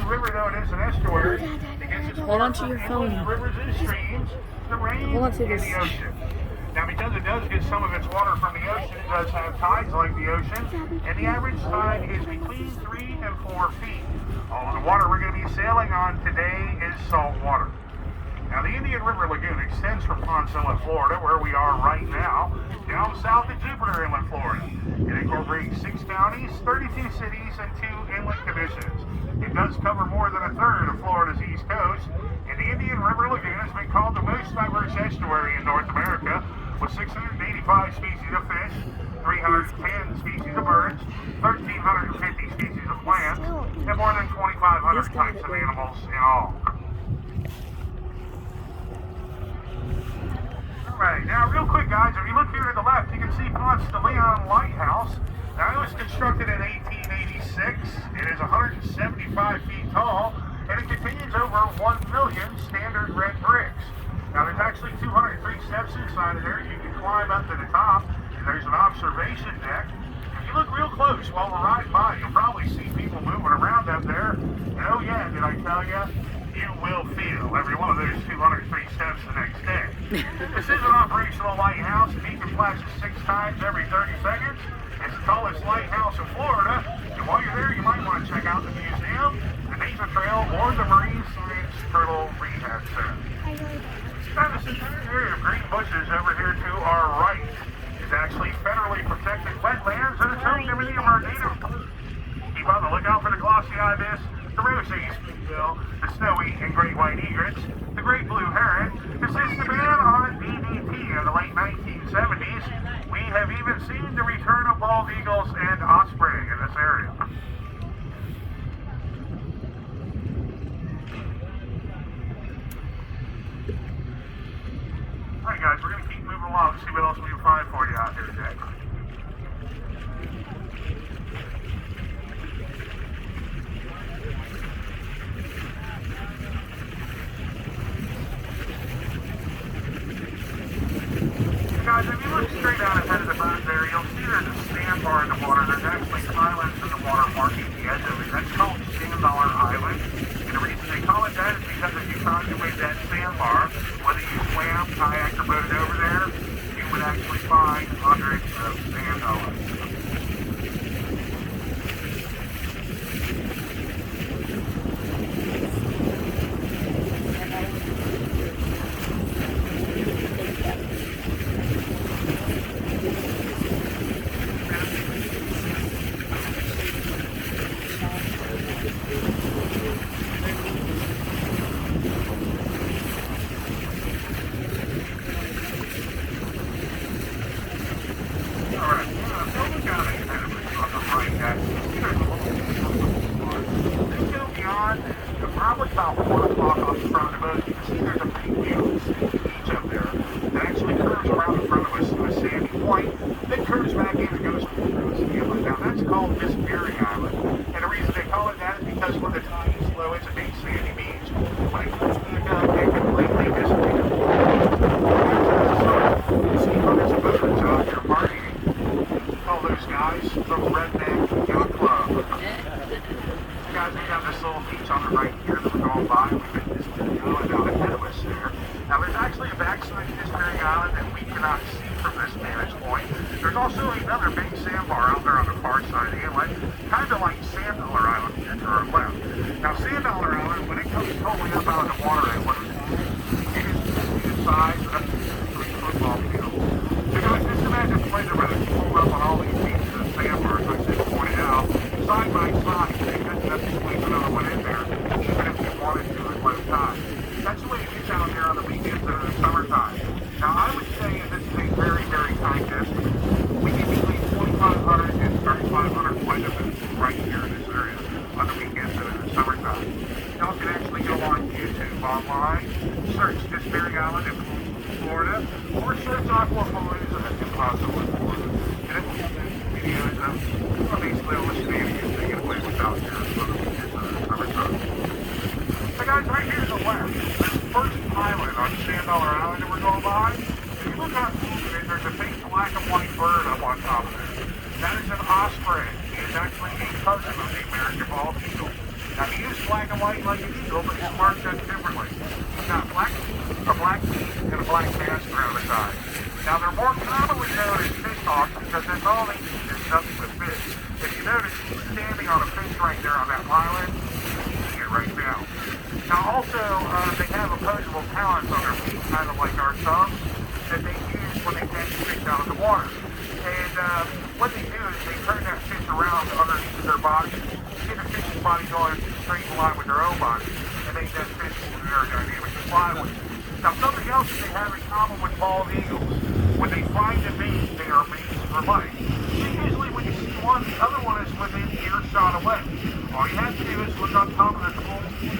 river, though it is an estuary, it gets its Hold water on to from your inland phone. rivers and streams, the rain, Hold on to and this. the ocean. Now, because it does get some of its water from the ocean, it does have tides like the ocean, and the average tide is between 3 and 4 feet. All of the water we're going to be sailing on today is salt water. Now, the Indian River Lagoon extends from Ponce Inlet, Florida, where we are right now, down south to Jupiter Inlet, Florida. It incorporates 6 counties, 32 cities, and 2 inlet commissions. It does cover more than a third of Florida's east coast, and the Indian River Lagoon has been called the most diverse estuary in North America, with 685 species of fish, 310 species of birds, 1,350 species of plants, and more than 2,500 types of animals in all. Alright, now real quick guys, if you look here to the left, you can see Ponce de Leon Lighthouse. Now it was constructed in 1886. It is 175 feet tall, and it contains over 1 million standard red bricks. Now there's actually 203 steps inside of there. You can climb up to the top, and there's an observation deck. If you look real close while we're riding by, you'll probably see people moving around up there. And oh yeah, did I tell you? You will feel every one of those 203 steps the next day. This is an operational lighthouse. It even flashes 6 times every 30 seconds. It's the tallest lighthouse in Florida. And while you're there, you might want to check out the museum, the nature trail, or the Marine Science Turtle Rehab Center. Now, this entire area of green bushes over here to our right is actually federally protected wetlands, and it's home to many of our native birds. Keep on the lookout for the glossy ibis, the rosy spoonbill, the snowy and great white egrets, the great blue heron. Since the ban on DDT in the late 1970s, we have even seen the return of bald eagles and osprey in this area. Alright guys, we're going to keep moving along and see what else we can find for you out here today. Guys, if you look straight out ahead of the bird there, you'll see there's a sandbar in the water. There's actually islands in the water marking the edge of it. That's called $1 Island. And the reason they call it that is because if you contemplate that sandbar, whether you swam, kayaked, or boated over there, you would actually find hundreds of sand dollars. Probably about 1 o'clock off the front of the boat, you can see there's a pretty beautiful beach up there that actually curves around in front of us to a sandy point, then curves back in and goes through us again. Now that's called Disappearing Island, and the reason they call it that is because when the tide is low, it's a big sandy beach. When it comes back up, it completely disappears. You see hundreds of boaters out here partying. Call those guys the Redneck Yacht Club. Guys, we have this little beach on the right here that we're going by. We've got this big island out ahead of us there. Now, there's actually a backside to this very island that we cannot see from this vantage point. There's also another big sandbar out there on the far side of the inlet, kind of like Sand Dollar Island here to our left. Now, Sand Dollar Island, when it comes totally up out of the water at what it is the size of a football field. So, guys, just imagine pleasure boats pulled up on all these pieces of sandbars, like I pointed out, side by side. Squeeze another one in there, even if you wanted to at low tide. That's the way it gets out there on the weekends and in the summertime. Now, I would say this is a very, very tight distance. We get between 2,500 and 3,500 flight events right here in this area on the weekends and in the summertime. Y'all can actually go on YouTube online, search Disappearing Island in Florida, or search Aquapalooza in Ponce Inlet, Florida. And it will have videos of basically all the shenanigans they get away with out here on the weekends and in the summertime. So guys, right here to the left, this first island on Sand Dollar Island that we're going by, if you look on Google, there's a big black and white bird up on top of it. That is an osprey. It is actually a cousin of the American bald eagle. Now, he is black and white like an eagle, but his mark does differently. He's got a black beak and a black mask around the side. Now, they're more commonly known as fish hawks because that's all they eat is nothing but fish. If you notice, he's standing on a fish right there on that island. He's eating it right now. Now, also, they have opposable talons on their feet, kind of like our thumbs, that they use when they catch fish out of the water. And what they do is they turn that fish around underneath their body, get the fish's body going in a straight line with their own body, and make that fish aerodynamic to fly with. Now, something else that they have in common with bald eagles, when they find a mate, they are mates for life. Usually when you see one, the other one is within earshot away. All you have to do is look on top of the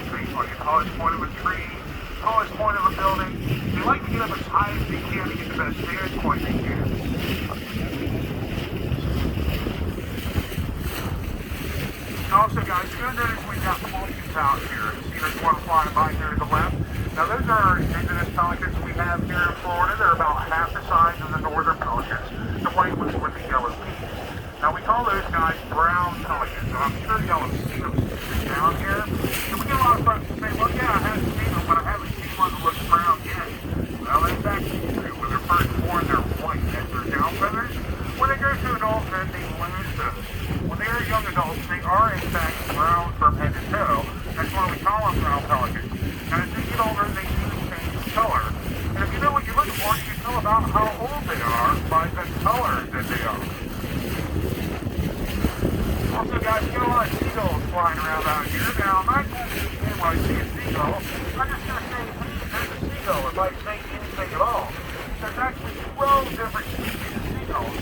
tree, like the tallest point of a tree, tallest point of a building. They like to get up as high as they can to get the best vantage point they can. Also, guys, you're going to notice we've got pelicans out here. See, there's one flying by here to the left. Now, those are indigenous pelicans we have here in Florida. They're about half the size of the northern pelicans, the white ones with the yellow beaks. Now, we call those guys brown pelicans, and I'm sure y'all have seen them down here. And we get a lot of folks that say, well, yeah, I haven't seen them, but I haven't seen one that looks brown yet. Well, that's actually true. When they're first born, they're white as their down feathers. When they go to adulthood, they lose those. When they are young adults, they are, in fact, brown from head to toe. That's why we call them brown pelicans. And as they get older, they do change color. And if you know what you're looking for, you can tell about how old they are by the color that they are. Also, guys, you get a lot of seagulls flying around out here. Now, I'm not going to say when I see a seagull. I'm just going to say, hey, there's a seagull, if I say anything at all. There's actually 12 different species of seagulls.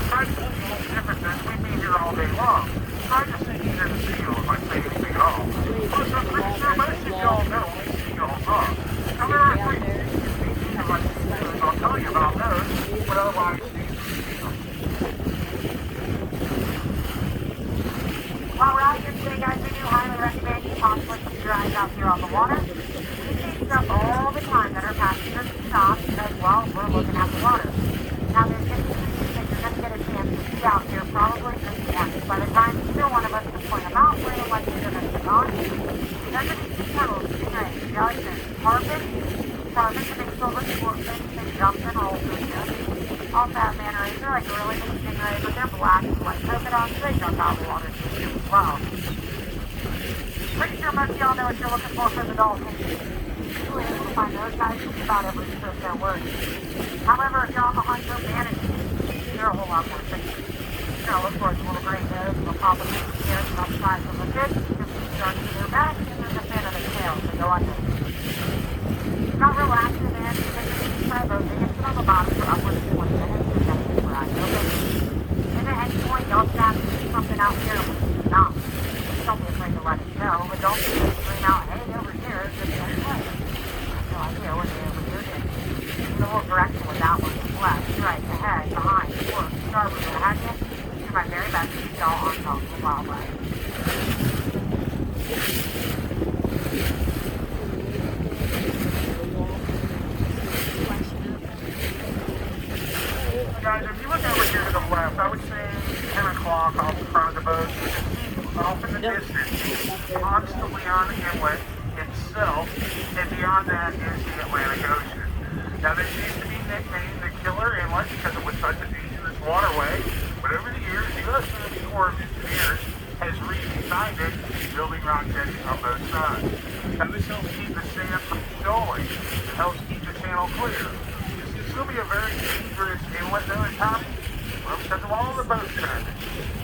Try to keep a little different than we'd be here all day long. Try to say there's a seagull if I say anything at all. Plus, I'm pretty sure most of y'all know what seagulls are. Now, there are 3 species of seagulls. I'll tell you about those, but otherwise, while we're out here today, guys, we do highly recommend you possibly keep your eyes out here on the water. We see stuff all the time that our passengers stop as well. We're looking at the water. Now, there's 50 species that you're going to get a chance to see out here probably this morning. By the time either one of us can point them out, we're going to see them as gone. There's going to be turtles, stingrays, jellyfish, tarpon, the big silver sportfish, big dolphin, also here. Also have manta rays, they're like a really big stingray, but they're black and white polka dots. They jump out of the water too as well. Pretty sure most of y'all know what you're looking for the dolphins. You're able to find those guys just about every trip they're worth. However, if you're on the hunt for manatees, they're a whole lot more tricky. You're going to look for a little gray nose, they'll pop up in the ears and upsides of the fish, just start to their back, and then the fin of the tail, so go under. Not real active and they try both. They get on the bottom for upwards of 20 minutes and then keep your eyes open. And at any point, y'all stop to see something out here, stop. Don't be afraid to let it go, but don't be afraid to scream out, hey, over here, it's just that way. No idea what the over here is. The whole direction with that one is left, right, ahead, behind, forward, starboard, what have you. Do my very best to keep y'all on top of the wildlife. Guys, if you look over here to the left, I would say 10 o'clock off the front of the boat. You can see off in the distance, constantly on the inlet itself, and beyond that is the Atlantic Ocean. Now, this used to be nicknamed the Killer Inlet because it was such a dangerous waterway, but over the years, the U.S. Navy Corps of Engineers has redesigned it, building rock jetties on both sides. Now, this helps keep the sand from going. It helps keep the channel clear. This will be a very dangerous inlet though at times, well, because of all the boat traffic.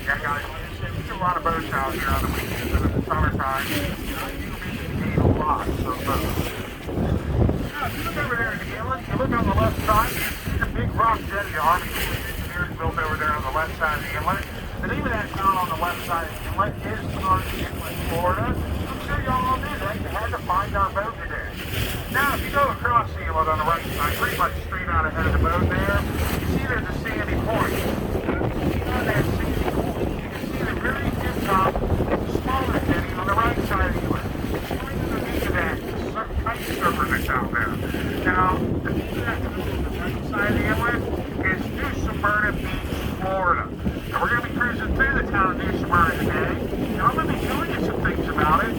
Yeah, guys, we see a lot of boats out here on the weekends and in the summertime. You'll be seeing a lot of boats. Now, if you look over there in the inlet, you look on the left side, you see the big rock jetty the Army Corps of Engineers built over there on the left side of the inlet. The name of that town on the left side of the inlet is Tarpon Inlet, Florida. I'm sure y'all all knew that. You had to find our boat today. Now, if you go across the inlet on the right side, pretty much straight out ahead of the boat there, you see there's a sandy point. On that sandy point, you can see the very tip top, smaller jetty on the right side of the inlet. Right underneath of that kite surfer that's out there. Now, the beach that comes on the right side of the inlet is New Smyrna Beach, Florida. And we're going to be cruising through the town of New Smyrna today, and I'm going to be showing you some things about it.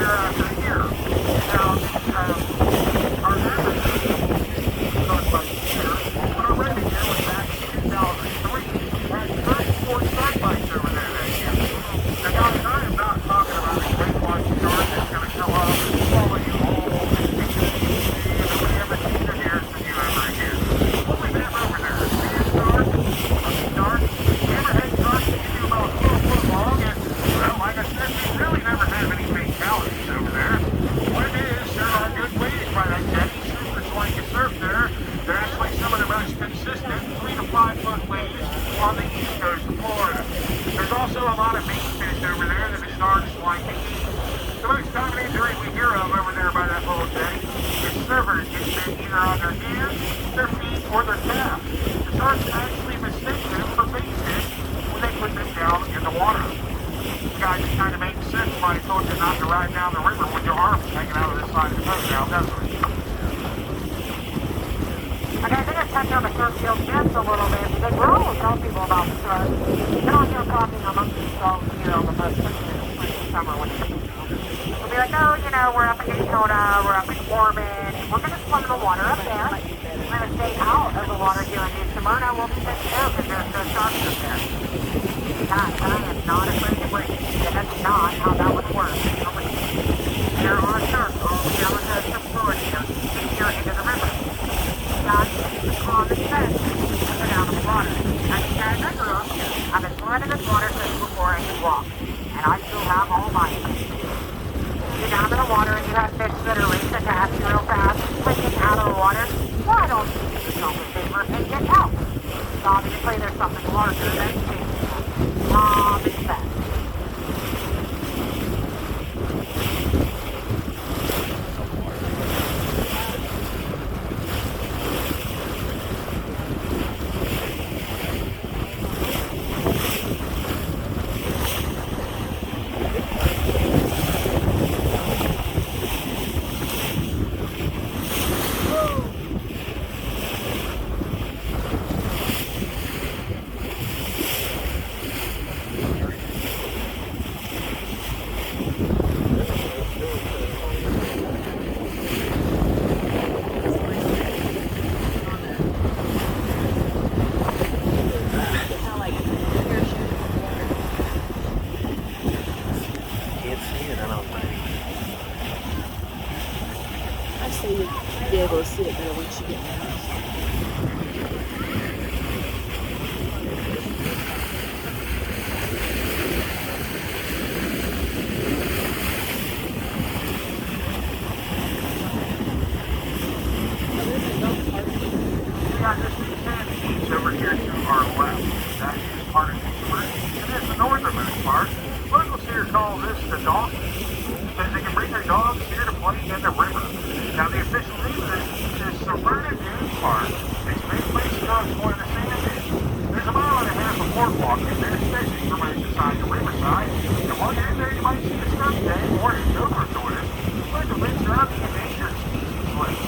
year after year. Now, our average start by year, when our record year was back in 2003, we had 34 start bites over there that year. Now, guys, I am not talking about a great white shark that's going to come up and swallow you whole and take you to the sea and nobody ever sees your ears than you ever again. What we have over there is sand shark, hammerhead sharks that can do about 12 foot long, and, well, like I said, we really never have any fatalities over there. What it is, there are good waves by that jetty. Surfers like to surf there. They're actually some of the most consistent 3 to 5 foot waves on the east coast of Florida. There's also a lot of mainfish over there that the sharks like to eat. The most common injury we hear of over there by that little jetty is surfers get bit either on their hands, their feet, or their calves. The sharks actually mistake them for bait fish when they put them down in the water. Guys, it kind of makes sense why I told you not to ride down the river with your arms hanging out of the side of the boat now, doesn't it? Okay, I think I touched on the surf field just a little bit because we're always telling people about the surf. You don't hear talking amongst themselves here on the boat, especially in the summer when it's we'll be like, oh, you know, we're up in Daytona, we're up in Corbin, we're going to swim in the water up there. We're going to stay out of the water here in New Smyrna. We'll be taken care of because there's no sharks up there. Guys, I am not afraid to break it. That's not how that would work. There are sharks all down the coast of Florida here into the river. Guys, it's common sense to go down in the water. I mean, guys, I grew up here. I've been swimming in this water since before I could walk. And I still have all my You're down in the water and you have fish that are racing past you real fast, swinging out of the water. Why don't you do yourself a favor and get help? Obviously, there's something larger than fish. Common sense. Be able to see it better once you get in the house. We got this sand beach over here to our left. That is part of New Smyrna. It is the northernmost part. Locals here call this the dolphin because they can bring their dogs here to play in the river. Now, the official name of this is Smyrna Dunes Park. It's a great place to go explore the sand dunes. There's a mile and a half of boardwalk and there's fishing from both sides of the riverside. And while you're in there, you might see a skunk day or a gopher tortoise, like a venture out the endangered species list.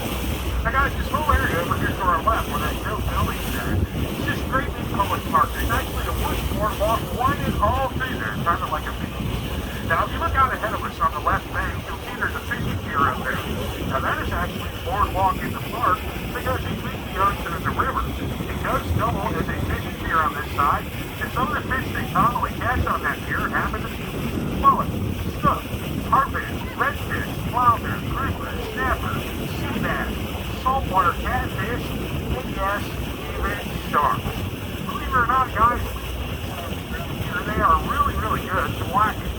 Now, guys, this whole area over here to our left, where that no building there, it's just great big public park. There's actually a wooden boardwalk winding all through there, kind of like a beach. Now, if you look out ahead of us on the left bank, you'll see there's a fishing pier up there. Now, that is actually a boardwalk in the park because between the ocean and the river, it does double as a fishing pier on this side, and some of the fish they commonly catch on that pier happen to be mullet, snook, harpish, redfish, flounder, grouper, snapper, sea bass, saltwater catfish, and yes, even sharks. Believe it or not, guys, they are really, really good at whacking.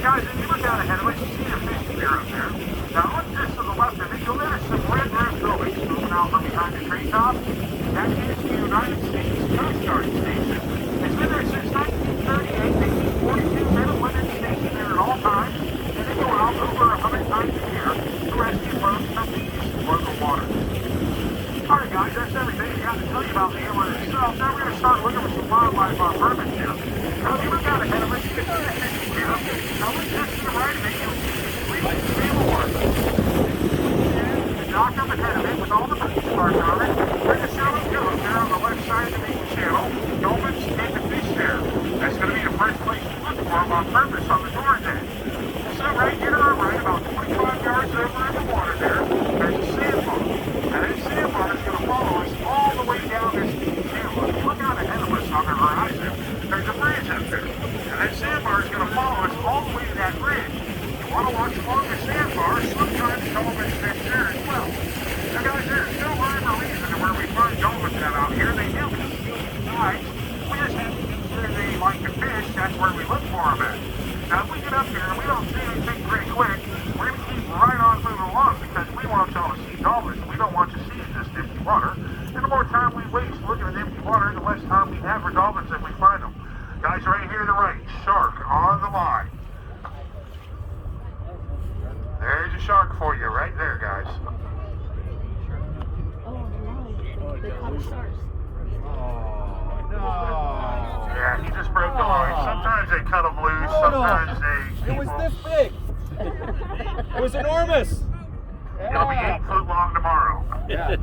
Guys, if you look down ahead of us, you see a fishing pier up there. Now, look just to the left of it, you'll notice some red roof buildings moving out from behind the treetops. That is the United States Coast Guard Station. It's been there since 1938. They keep 42 men and women stationed there at all times, and they go out over 100 times a year to rescue folks from these local waters. Alright guys, that's everything. got to tell you about the inlet itself. Now we're going to start looking with some wildlife on purpose here. Now, if you look out ahead of us, you can see the fishing pier. Now, look just to the right of it, you'll see three sailboards. The dock up ahead of it with all the police cars on it. There's a shallow cove there on the left side of the main channel. Dolphins and the fish there. That's going to be the first place you look for them on purpose on the north end. So right here to our right, about 25 yards over in the water there, there's a sandbar. Now that sandbar is going to follow us all the way down this channel. If you look out ahead of us on the horizon, there's a bridge up there. And that sandbar is going to follow us all the way to that bridge. You want to watch along the sandbar, sometimes dolphins fish there as well. Now guys, there's no rhyme or reason to where we find dolphins out here. They do keep tides. We just have to consider they like to fish. That's where we look for them at. Now if we get up here and we don't see anything pretty quick, we're going to keep right on moving along because we want y'all to see dolphins. We don't want to see just empty water. And the more time we waste looking at empty water, the less time we have for dolphins if we find them. Guys, right here to the right, shark on the line. There's a shark for you right there, guys. Oh, no. They caught sharks. Yeah, he just broke the line. Sometimes they cut them loose, sometimes they... It was this big. It was enormous. It'll be 8 foot long tomorrow. Yeah.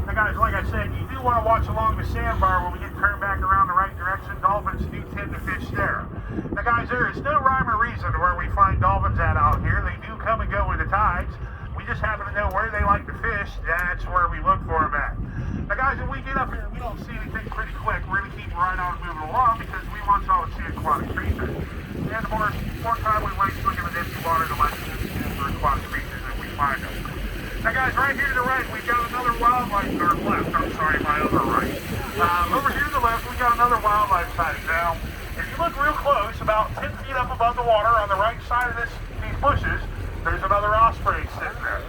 Now guys, like I said, you do want to watch along the sandbar when we get turned back around the right direction. Dolphins do tend to fish there. Now guys, there is no rhyme or reason to where we find dolphins at out here. They do come and go with the tides. We just happen to know where they like to fish. That's where we look for them at. Now guys, when we get up here and we don't see anything pretty quick, we're going to keep right on moving along because we want y'all to see aquatic creatures. And the more time we waste looking at empty water, the less we see for aquatic creatures that we find them. Now guys, right here to the right, we've got another wildlife, or left, I'm sorry, my other right. Over here to the left, we've got another wildlife sighting. Now, if you look real close, about 10 feet up above the water on the right side of these bushes, there's another osprey sitting there.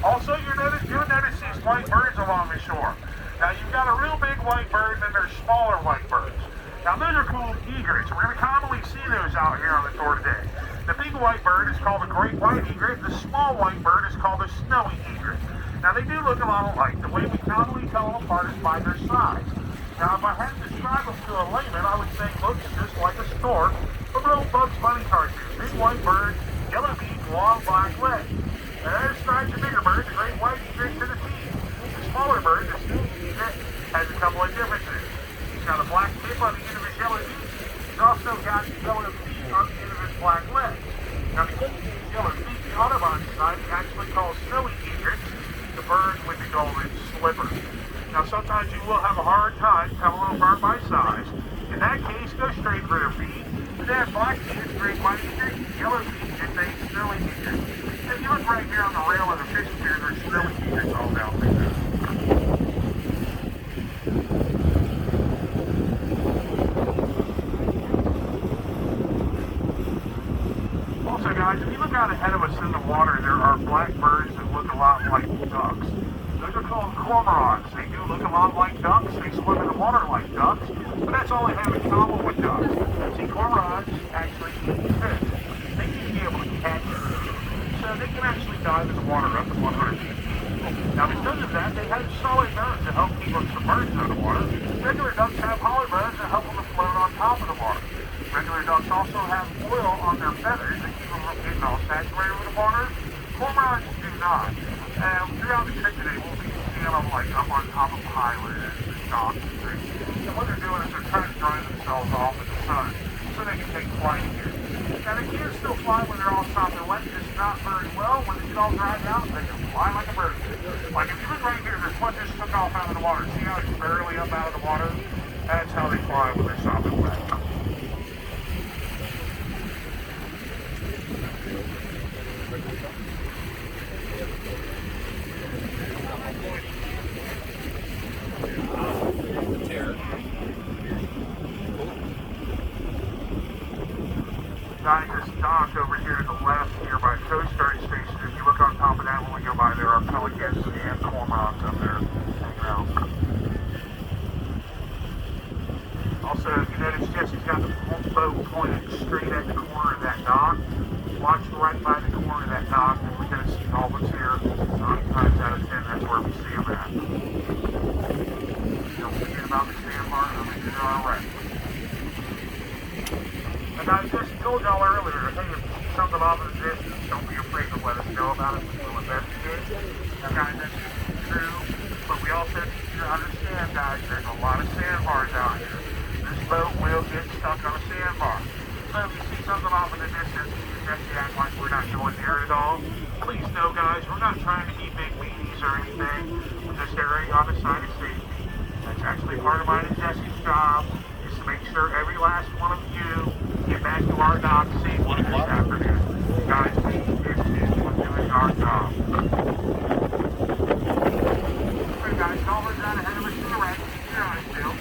Also, you'll notice these white birds along the shore. Now, you've got a real big white bird, and then there's smaller white birds. Now, those are called egrets. We're going to commonly see those out here on the tour today. The big white bird is called a great white egret. The small white bird is called a snowy egret. Now, they do look a lot alike. The way we commonly tell them apart is by their size. Now, if I had to describe them to a layman, I would say looks just like a stork from an old Bugs Bunny cartoon. Big white bird, yellow beak, long black legs. And there's Stripes, the bigger bird, the great white egret to the teeth. The smaller bird, the snowy egret, has a couple of differences. He's got a black tip on the end of his yellow beak. He's also got yellow feet on the end of his black legs. Now, because of these yellow feet, the Audubon Society actually calls snowy egrets the bird with the golden slipper. Now, sometimes you will have a hard time telling a bird by size. In that case, go straight for their feet. If they have black feet, it's great white egret. Yellow feet, it's a snowy egret. If you look right here on the rail of the fish pier, there's snowy egrets all down there. Also, guys, if you look out ahead of us in the water, there are black birds that look a lot like ducks. Those are called cormorants. They do look a lot like ducks. They swim in the water like ducks, but that's all they have in common with ducks. See, cormorants actually eat fish. They need to be able to catch fish, so they can actually dive in the water up to 100 feet. Now, because of that, they have solid bones to help keep them submerged underwater. Regular ducks have hollow bones that help them to float on top of the water. Regular ducks also have oil on their feathers that keep them from getting all saturated with the water. Cormorants do not. Throughout the trip today, we'll be seeing them like up on top of pilots and docks and things. And what they're doing is they're trying to dry themselves off in the sun so they can take flight again. Now they can still fly when they're all soft and wet, just not very well. When they get all dried out, they can fly like a bird. Like if you look right here, this one just took off out of the water. See how it's barely up out of the water? That's how they fly when they're soft and wet. This dock over here to the left here by Coast Guard Station. If you look on top of that when we go by, there are pelicans and cormorants up there hanging out. Also, if you notice, Jesse's got the boat pointed straight at the corner of that dock. Watch much right by the corner of that dock that we're going to see dolphins here. 9 times out of 10, that's where we see them at. Don't forget about the sandbar over to our right. And guys, just told y'all earlier, hey, if you see something off in the distance, don't be afraid to let us know about it. We will investigate. Now, guys, that's true, but we also need you to understand, guys, there's a lot of sandbars out here. This boat will get stuck on a sandbar. So if you see something off in the distance, you just act like we're not going near it at all. Please know, guys, we're not trying to be big meanies or anything. We're just erring on the side of safety. That's actually part of mine and Jesse's job, is to make sure every last one of you get back to our dock safely this afternoon. Guys, we is doing our job. Alright guys, Dolphins out ahead of us to the right. Keep your eyes peeled.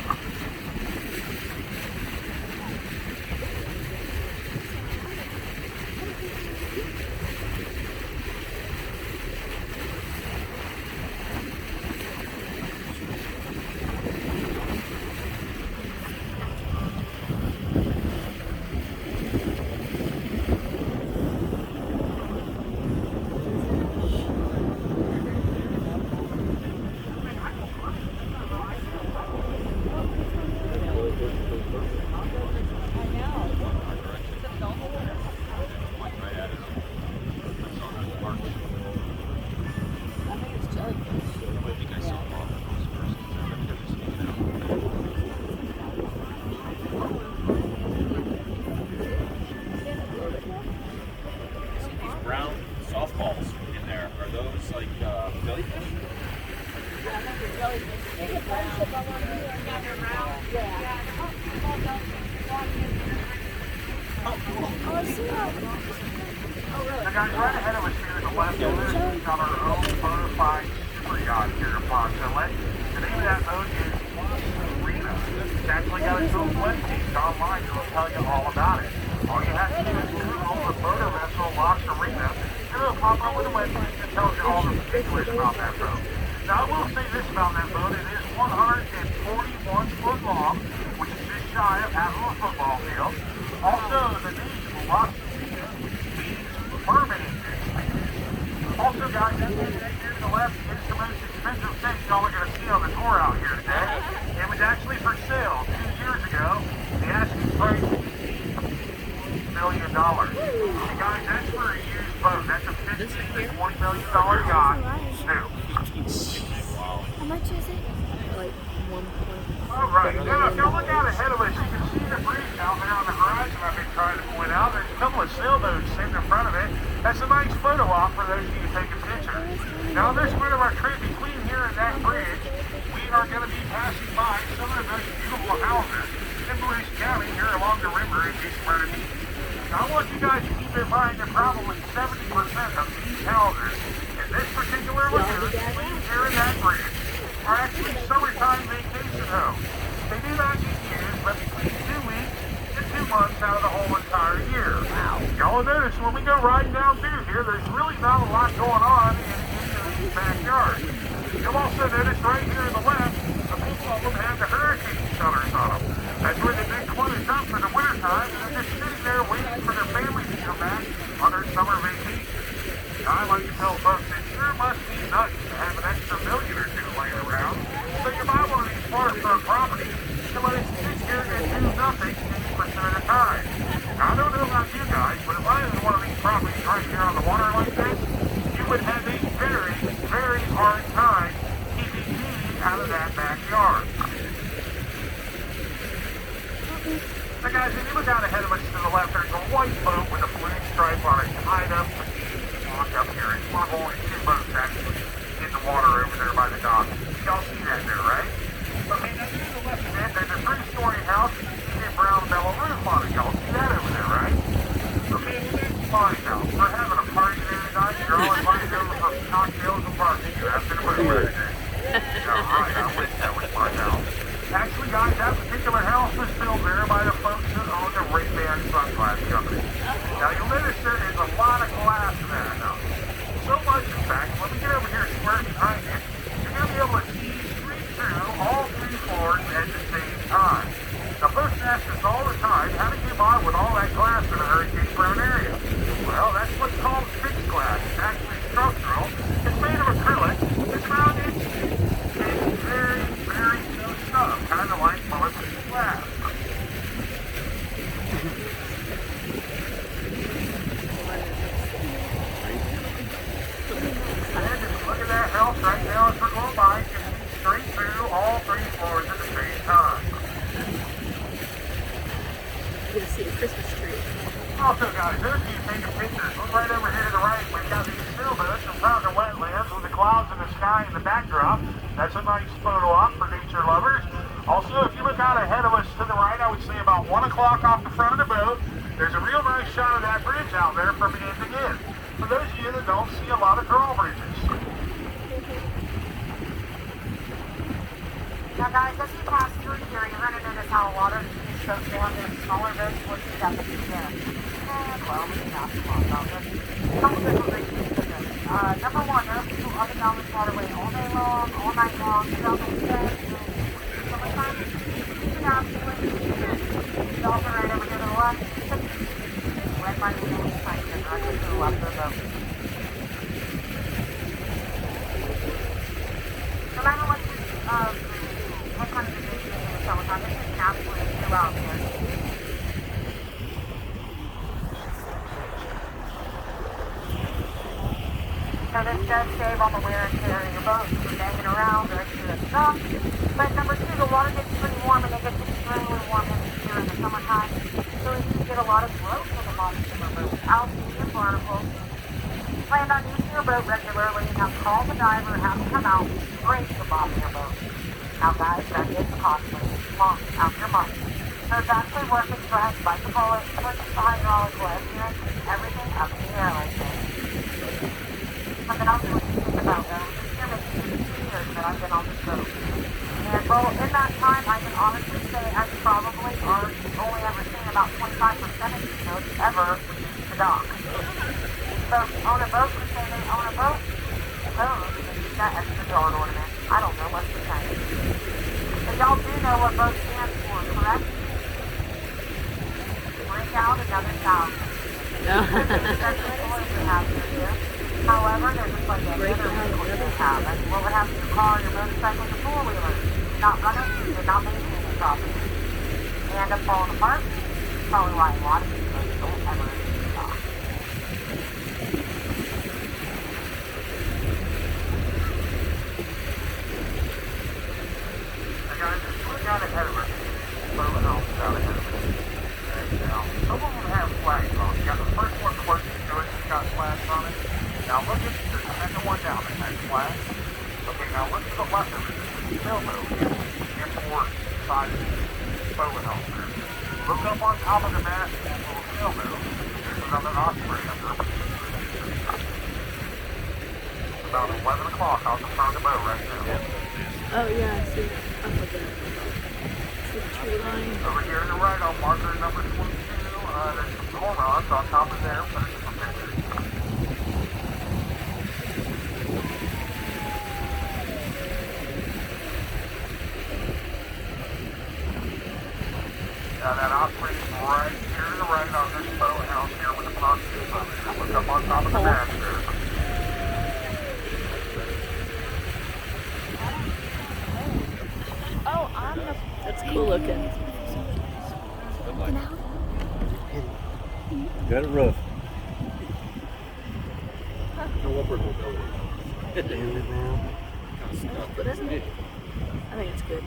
Brown softballs in there. Are those like jellyfish? The guys right ahead of us here to the left, we've got our own bona fide super yacht here at Poncelet. The name of that boat is Arena. It's actually got its own webpage online that will tell you all about it. All you have to do is Google the motor vessel Lost Arena, and it'll pop up with a webpage that tells you all the particulars about that boat. Now, I will say this about that boat, it is 141 foot long, which is just shy of half of a football field. Also, the name Lost Arena means mermaid. Also, guys, that boat right here to the left is the most expensive thing y'all are going to see on the tour out here today. It was actually for sale 2 years ago. The asking price was $8 million. And guys, that's for a used boat. That's a $15 to $20 million yacht. New. How much is it? Like 1 point. Alright, now if you look out ahead of us, you can see the bridge out there on the horizon I've been trying to point out. There's a couple of sailboats sitting in front of it. That's a nice photo op for those of you taking pictures. Now, this part of our trip between here and that bridge, we are going to be passing by some of those beautiful houses in Bruce County here along the river in East Smyrna Beach. Now, I want you guys to keep in mind that probably 70% of these houses in this particular lagoon between here and that bridge are actually summertime vacation homes. They do not get used but between 2 weeks and 2 months out of the whole entire year. Y'all will notice when we go riding down through here, there's really not a lot going on in any of these backyards. You'll also notice right here to the left, a couple of them have the hurricane shutters on them. That's where they've been closed up for the wintertime, and they're just sitting there waiting for their families to come back on their summer vacation. Now, I like to tell folks it sure must be nuts to have an extra million or two laying around. So you buy one of these waterfront properties, and let it sit here and do nothing 80% of the time. Now, I don't know about you guys, but if I was one of these properties right here on the water like this, you would have a very, very hard time keeping me out of that backyard. Now, guys, if you look out ahead of us to the left, there's a white boat with a blue stripe on it tied up with the dock up here. It's one of only 2 boats actually in the water over there by the dock. Y'all see that there, right? Okay, now to the left of it, there's a 3-story house with a brown metal roof on it. Y'all see that over there, right? Okay, that's my house. We're having a party there tonight. You're all invited over for cocktails and barbecue after the movie. Alright, I wish that was my house. Actually, guys, that particular house was built there by the folks that own the Ray-Ban Sunglass Company. Now, you'll notice there is a lot of glass in that house. So much, in fact, when we get over here square behind it, you're going to be able to see straight through all 3 floors at the same time. Now, folks ask us all the time, how do you get by with all that glass in a hurricane-prone area? Well, that's Also, guys, there's you taking pictures. Look right over here to the right. We've got these sailboats in front of the wetlands with the clouds in the sky in the backdrop. That's a nice photo op for nature lovers. Also, if you look out ahead of us to the right, I would say about 1 o'clock off the front of the boat, there's a real nice shot of that bridge out there from end to end. For those of you that don't see a lot of drawbridges. Now guys, as you pass through here, you're going to notice how water is so down in smaller boats will see that the beginning. And well, we can ask about this. A couple different reasons for this. Number one, there are people up and down this waterway all day long, all night long, throughout the day. Summertime, you can absolutely see the dolphin right over here to the left. Right by the little sign here, directly to the left of the boat. No matter what kind of condition in the summertime, this is an absolute view out here. So this does save on the wear and tear of your boat from banging around or extra stuff. But number two, the water gets pretty warm and it gets extremely warm here in the summertime. So you can get a lot of growth on the bottom of your boat, algae and barnacles. Plan on using your boat regularly and have to call the diver and have him come out and scrape the bottom of your boat. Now guys, that is costly, month after month. So it's actually worth it to go ahead and bite the bullet, purchase the hydraulic lead unit, everything up in the air like this. Something else I want you to think about though, this year makes 2 years that I've been on this boat. And well, in that time, I can honestly say I've probably only ever seen about 25% of these boats ever leave the dock. Folks own a boat, they say they own a boat, they use that extra yard ornament. I don't know what to say. But y'all do know what boat stands for, correct? Break out another thousand. However, there's a play of other vehicles you have. And what would happen to your car, your motorcycle, your four-wheeler? Not running, you're not maintaining properly. They end up falling apart. Probably why a lot of these boats don't ever stop. Guys, if you look out ahead of us, boat houses out ahead of us. And now, some of them have flags on. You got the first one closest to us, it's got flags on it. Now look at the second one down, it has flags. Okay, now look to the left of it. Sailboat, import side of the boat house there. Look up on top of the mast of that little sailboat. There's another osprey up there. It's about 11 o'clock off the front of the boat right now. Oh yeah, I see. Up with the tree line. Over here to the right on marker number 22, there's some cormorants on top of there. Put it some pictures. Now that osprey's right here to the right on this boat house here with the pontoon on it. Look up on top of the mast there. That's cool looking. Got it rough. But isn't it? I think it's good.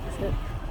That's it.